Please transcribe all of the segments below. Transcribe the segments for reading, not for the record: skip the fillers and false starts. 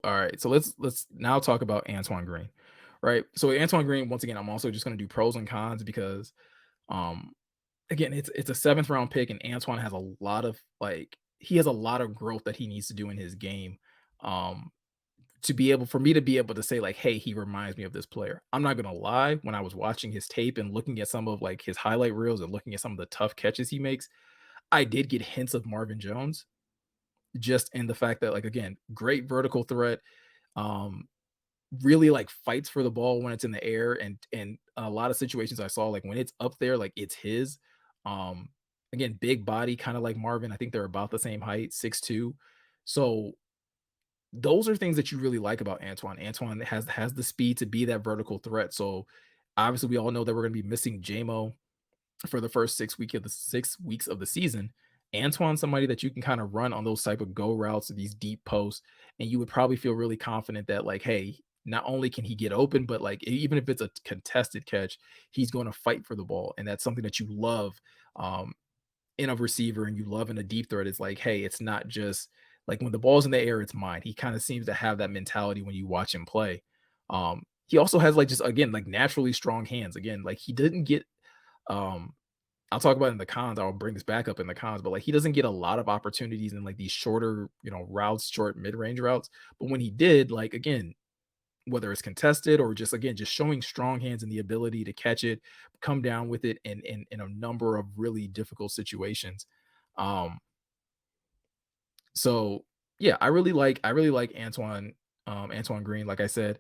All right, so let's now talk about Antoine Green, right? So Antoine Green, once again, I'm also just going to do pros and cons because, um, again, it's a seventh round pick, and Antoine has a lot of he has a lot of growth that he needs to do in his game, um, to be able for me to be able to say like, hey, he reminds me of this player. I'm not gonna lie, when I was watching his tape and looking at some of like his highlight reels and looking at some of the tough catches he makes, I did get hints of Marvin Jones just in the fact that like again, great vertical threat. Um, really like fights for the ball when it's in the air and a lot of situations I saw like when it's up there like it's his. Um again, big body kind of like Marvin. I think they're about the same height, 6'2". So those are things that you really like about Antoine. Antoine has the speed to be that vertical threat. So obviously we all know that we're going to be missing JMO for the first 6 weeks of the season. Antoine's somebody that you can kind of run on those type of go routes, these deep posts, and you would probably feel really confident that like, hey, not only can he get open, but like even if it's a contested catch, he's going to fight for the ball, and that's something that you love um, in a receiver, and you love in a deep threat. Is like, hey, it's not just like when the ball's in the air, it's mine. He kind of seems to have that mentality when you watch him play. He also has like just again like naturally strong hands. Again, like he didn't get um I'll talk about it in the cons. I'll bring this back up in the cons, but like he doesn't get a lot of opportunities in like these shorter, routes, short mid-range routes. But when he did, like again, whether it's contested or just again, just showing strong hands and the ability to catch it, come down with it in a number of really difficult situations. Um, so yeah, I really like Antoine Green. Like I said,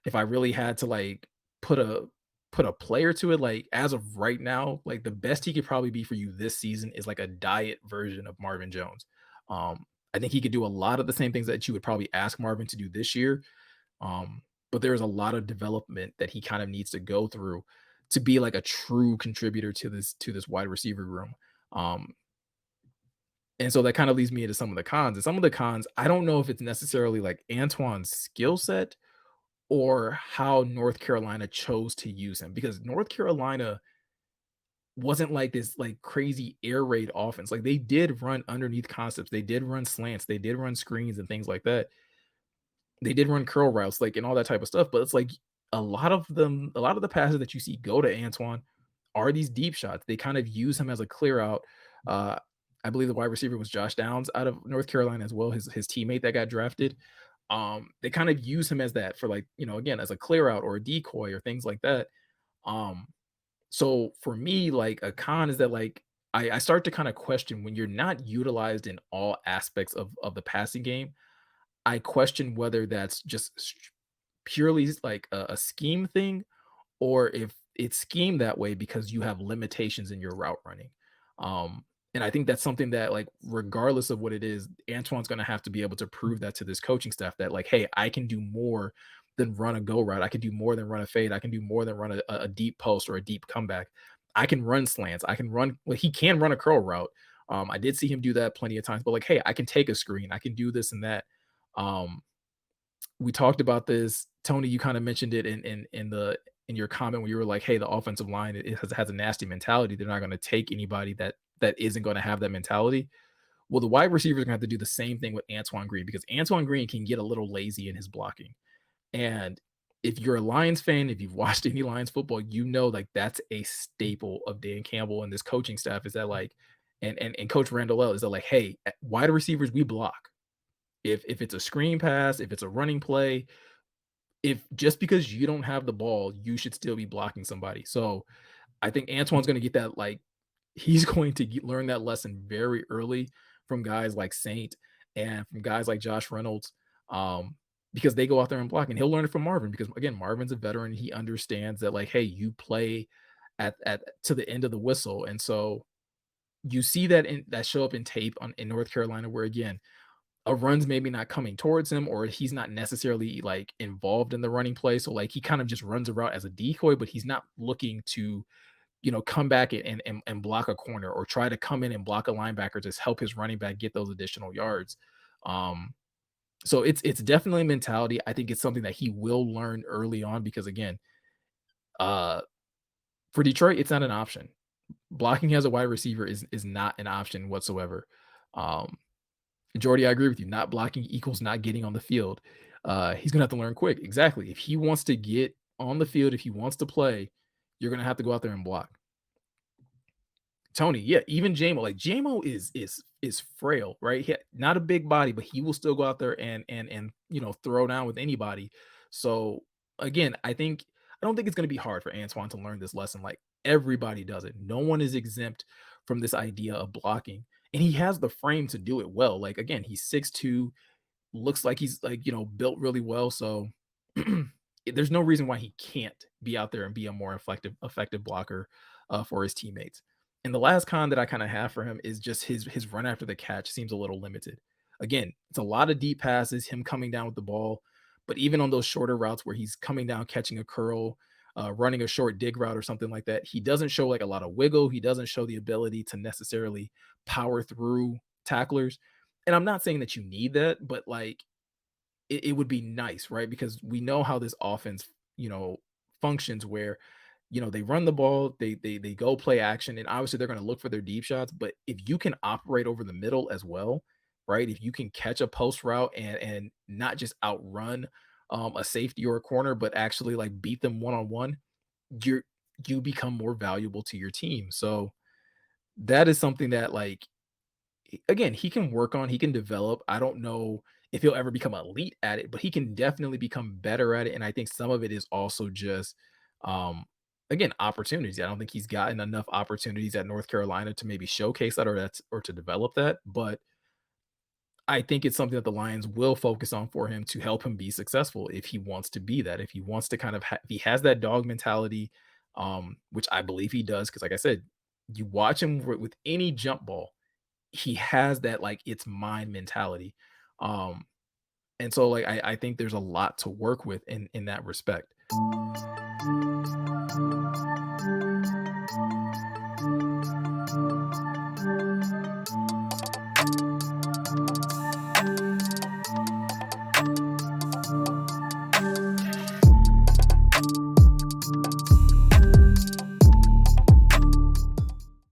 if I really had to like put a put a player to it, like as of right now, like the best he could probably be for you this season is like a diet version of Marvin Jones. I think he could do a lot of the same things that you would probably ask Marvin to do this year. Um, but there's a lot of development that he kind of needs to go through to be like a true contributor to this wide receiver room. Um, and so that kind of leads me into some of the cons. And some of the cons, I don't know if it's necessarily like Antoine's skill set or how North Carolina chose to use him because North Carolina wasn't like this like crazy air raid offense. Like they did run underneath concepts, they did run slants, they did run screens and things like that. They did run curl routes, like and all that type of stuff. But it's like a lot of the passes that you see go to Antoine are these deep shots. They kind of use him as a clear out. Uh, I believe the wide receiver was Josh Downs out of North Carolina as well, his teammate that got drafted. They kind of use him as that for like, again, as a clear out or a decoy or things like that. Um, so for me, like a con is that like I start to kind of question when you're not utilized in all aspects of the passing game. I question whether that's just purely like a scheme thing or if it's schemed that way because you have limitations in your route running. Um, and I think that's something that, like, regardless of what it is, Antoine's going to have to be able to prove that to this coaching staff that, like, hey, I can do more than run a go route. I can do more than run a fade. I can do more than run a deep post or a deep comeback. I can run slants. I can run, well, he can run a curl route. I did see him do that plenty of times, but like, hey, I can take a screen. I can do this and that. Um, we talked about this. Tony, you kind of mentioned it in your comment when you were like, "Hey, the offensive line has a nasty mentality. They're not going to take anybody that isn't going to have that mentality." Well, the wide receivers are going to have to do the same thing with Antoine Green because Antoine Green can get a little lazy in his blocking. And if you're a Lions fan, if you've watched any Lions football, you know like that's a staple of Dan Campbell and this coaching staff is that like, and Coach Randall L is that like, hey, wide receivers we block. If it's a screen pass, if it's a running play, if just because you don't have the ball, you should still be blocking somebody. So I think Antoine's going to get that like he's going to learn that lesson very early from guys like Saint and from guys like Josh Reynolds, because they go out there and block, and he'll learn it from Marvin because again, Marvin's a veteran. He understands that like, hey, you play at to the end of the whistle, and so you see that show up in tape in North Carolina, where again a run's maybe not coming towards him or he's not necessarily like involved in the running play. So like he kind of just runs a route as a decoy, but he's not looking to, come back and block a corner or try to come in and block a linebacker to help his running back get those additional yards. Um, so it's definitely a mentality. I think it's something that he will learn early on because again, uh for Detroit, it's not an option. Blocking as a wide receiver is not an option whatsoever. Um, Jordy, I agree with you. Not blocking equals not getting on the field. He's gonna have to learn quick. Exactly. If he wants to get on the field, if he wants to play, you're gonna have to go out there and block. Tony, yeah, even JMO, like JMO is frail, right? Not a big body, but he will still go out there and throw down with anybody. So again, I don't think it's gonna be hard for Antoine to learn this lesson. Like everybody does it. No one is exempt from this idea of blocking. And he has the frame to do it well. Like again, he's 6'2, looks like he's like, built really well. So there's no reason why he can't be out there and be a more effective blocker for his teammates. And the last con that I kind of have for him is just his run after the catch seems a little limited. Again, it's a lot of deep passes, him coming down with the ball, but even on those shorter routes where he's coming down, catching a curl, running a short dig route or something like that, he doesn't show like a lot of wiggle. He doesn't show the ability to necessarily power through tacklers. And I'm not saying that you need that, but like it would be nice, right? Because we know how this offense, functions where, they run the ball, they go play action, and obviously they're going to look for their deep shots. But if you can operate over the middle as well, right? If you can catch a post route and not just outrun a safety or a corner, but actually like beat them one on one, you're you become more valuable to your team. So that is something that like again, he can work on, he can develop. I don't know if he'll ever become elite at it, but he can definitely become better at it. And I think some of it is also just, um, again, opportunities. I don't think he's gotten enough opportunities at North Carolina to maybe showcase that or to develop that. But I think it's something that the Lions will focus on for him to help him be successful if he wants to be that. If he wants to kind of, if he has that dog mentality, which I believe he does, because like I said, you watch him with any jump ball, he has that like it's mine mentality. Um, and so like I think there's a lot to work with in that respect.